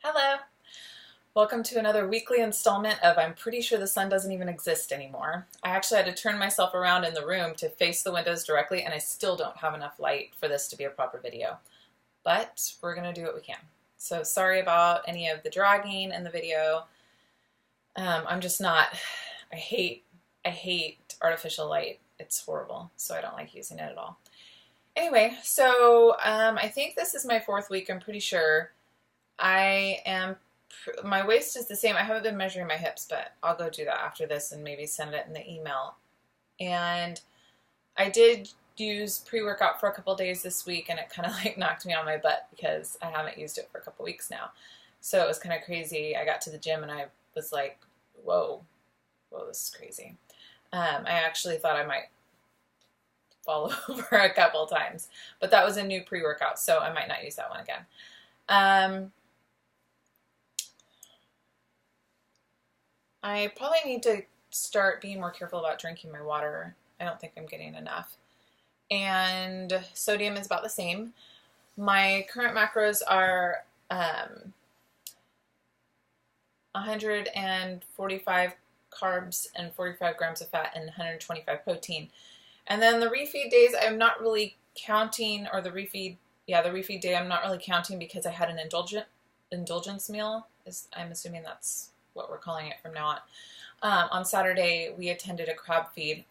Hello. Welcome to another weekly installment of I'm Pretty Sure the Sun Doesn't Even Exist Anymore. I actually had to turn myself around in the room to face the windows directly, and I still don't have enough light for this to be a proper video. But we're going to do what we can. So sorry about any of the dragging in the video. I'm just not, I hate artificial light. It's horrible, so I don't like using it at all. Anyway, so I think this is my fourth week, I'm pretty sure. My waist is the same. I haven't been measuring my hips, but I'll go do that after this and maybe send it in the email. And I did use pre-workout for a couple days this week, and it kind of like knocked me on my butt because I haven't used it for a couple weeks now. So it was kind of crazy. I got to the gym and I was like, whoa, this is crazy. I actually thought I might fall over a couple times, but that was a new pre-workout, so I might not use that one again. I probably need to start being more careful about drinking my water. I don't think I'm getting enough. And sodium is about the same. My current macros are 145 carbs and 45 grams of fat and 125 protein. And then the refeed days, I'm not really counting, or the refeed day, I'm not really counting because I had an indulgence meal. I'm assuming that's what we're calling it from now on Saturday, we attended a crab feed.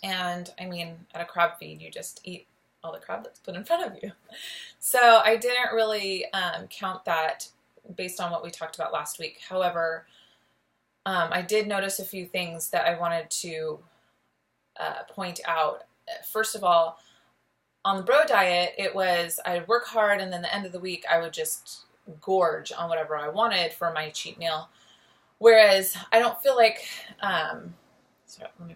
And I mean, at a crab feed, you just eat all the crab that's put in front of you. So I didn't really count that based on what we talked about last week. However, I did notice a few things that I wanted to point out. First of all, on the bro diet, it was I'd work hard, and then the end of the week, I would just gorge on whatever I wanted for my cheat meal. Whereas I don't feel like, sorry, let me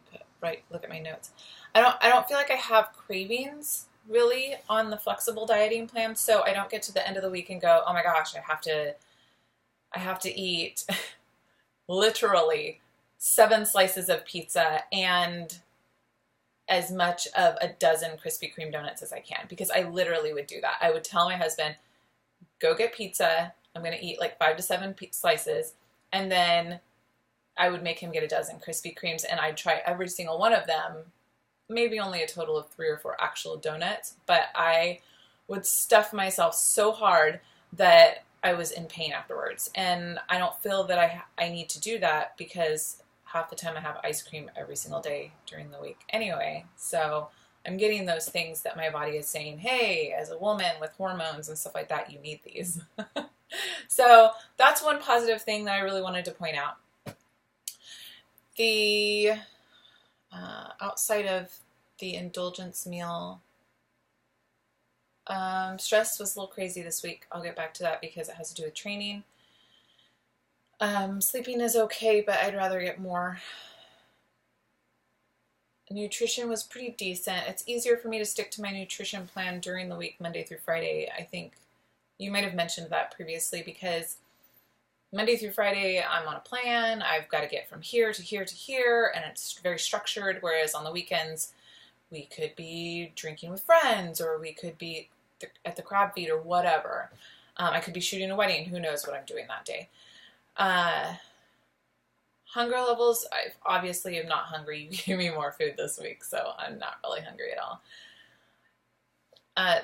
look at my notes. I don't feel like I have cravings really on the flexible dieting plan. So I don't get to the end of the week and go, oh my gosh, I have to eat literally 7 slices of pizza and as much of a dozen Krispy Kreme donuts as I can, because I literally would do that. I would tell my husband, go get pizza. I'm going to eat like 5 to 7 slices. And then I would make him get a dozen Krispy Kremes, and I'd try every single one of them, maybe only a total of 3 or 4 actual donuts. But I would stuff myself so hard that I was in pain afterwards. And I don't feel that I need to do that because half the time I have ice cream every single day during the week anyway. So I'm getting those things that my body is saying, hey, as a woman with hormones and stuff like that, you need these. So that's one positive thing that I really wanted to point out. The outside of the indulgence meal, stress was a little crazy this week. I'll get back to that because it has to do with training. Sleeping is okay, but I'd rather get more. Nutrition was pretty decent. It's easier for me to stick to my nutrition plan during the week, Monday through Friday. I think you might have mentioned that previously, because Monday through Friday, I'm on a plan. I've got to get from here to here to here, and it's very structured, whereas on the weekends, we could be drinking with friends, or we could be at the crab feed or whatever. I could be shooting a wedding. Who knows what I'm doing that day. Hunger levels, I obviously am not hungry. You gave me more food this week, so I'm not really hungry at all.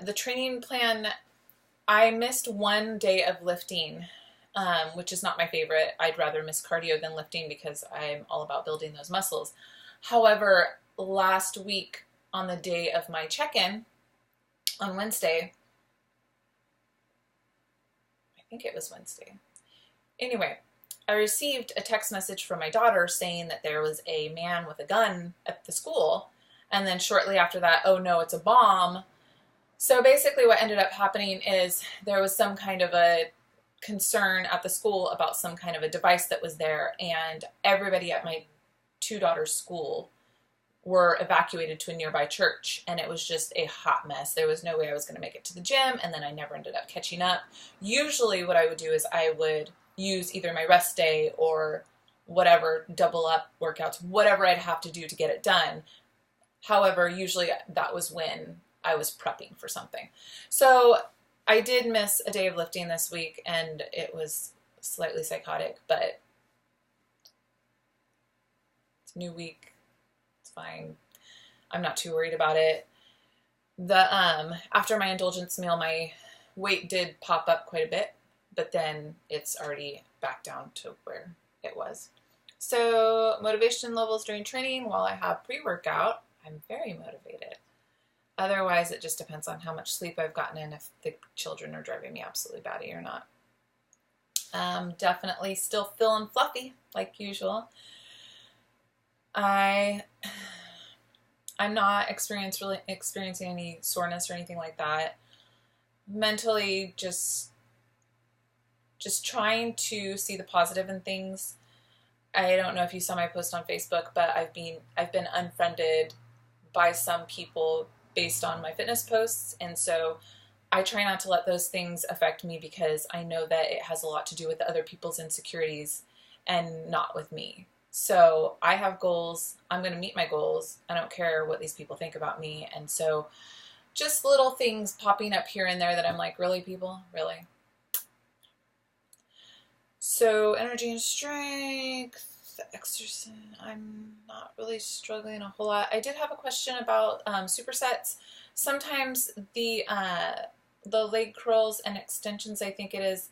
The training plan, I missed 1 day of lifting, which is not my favorite. I'd rather miss cardio than lifting because I'm all about building those muscles. However, last week on the day of my check-in on Wednesday, I think it was Wednesday. Anyway, I received a text message from my daughter saying that there was a man with a gun at the school. And then shortly after that, oh no, it's a bomb. So basically what ended up happening is there was some kind of a concern at the school about some kind of a device that was there. And everybody at my 2 daughters' school were evacuated to a nearby church. And it was just a hot mess. There was no way I was going to make it to the gym. And then I never ended up catching up. Usually what I would do is I would use either my rest day or whatever, double up workouts, whatever I'd have to do to get it done. However, usually that was when I was prepping for something. So I did miss a day of lifting this week, and it was slightly psychotic, but it's a new week. It's fine. I'm not too worried about it. After my indulgence meal, my weight did pop up quite a bit, but then it's already back down to where it was. So motivation levels during training, while I have pre-workout, I'm very motivated. Otherwise, it just depends on how much sleep I've gotten and if the children are driving me absolutely batty or not. Definitely still feeling fluffy, like usual. I'm not experiencing any soreness or anything like that. Mentally, just trying to see the positive in things. I don't know if you saw my post on Facebook, but I've been unfriended by some people based on my fitness posts, and so I try not to let those things affect me because I know that it has a lot to do with other people's insecurities and not with me. So I have goals. I'm going to meet my goals. I don't care what these people think about me. And so just little things popping up here and there that I'm like, really, people? Really? So energy and strength, exercise, I'm not really struggling a whole lot. I did have a question about supersets. Sometimes the leg curls and extensions, I think it is,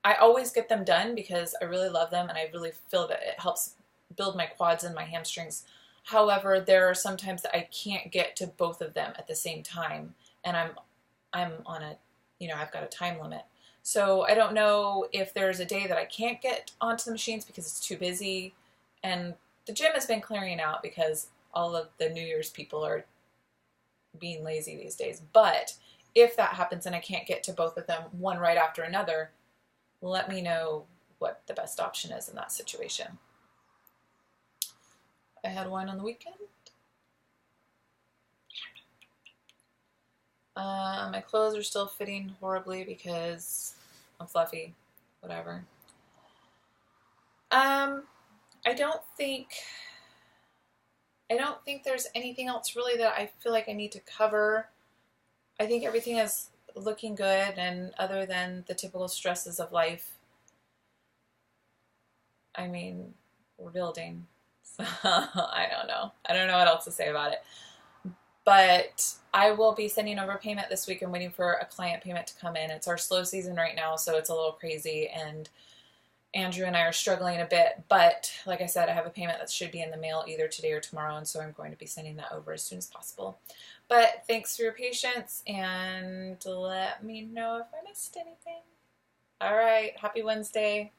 I always get them done because I really love them and I really feel that it helps build my quads and my hamstrings. However, there are some times that I can't get to both of them at the same time, and I'm on a, I've got a time limit. So I don't know if there's a day that I can't get onto the machines because it's too busy, and the gym has been clearing out because all of the New Year's people are being lazy these days. But if that happens and I can't get to both of them one right after another, let me know what the best option is in that situation. I had wine on the weekend. My clothes are still fitting horribly because I'm fluffy. Whatever. I don't think there's anything else really that I feel like I need to cover. I think everything is looking good, and other than the typical stresses of life, I mean, we're building. So I don't know. I don't know what else to say about it. But I will be sending over payment this week. I'm waiting for a client payment to come in. It's our slow season right now, so it's a little crazy, and Andrew and I are struggling a bit. But like I said, I have a payment that should be in the mail either today or tomorrow, and so I'm going to be sending that over as soon as possible. But thanks for your patience, and let me know if I missed anything. All right. Happy Wednesday.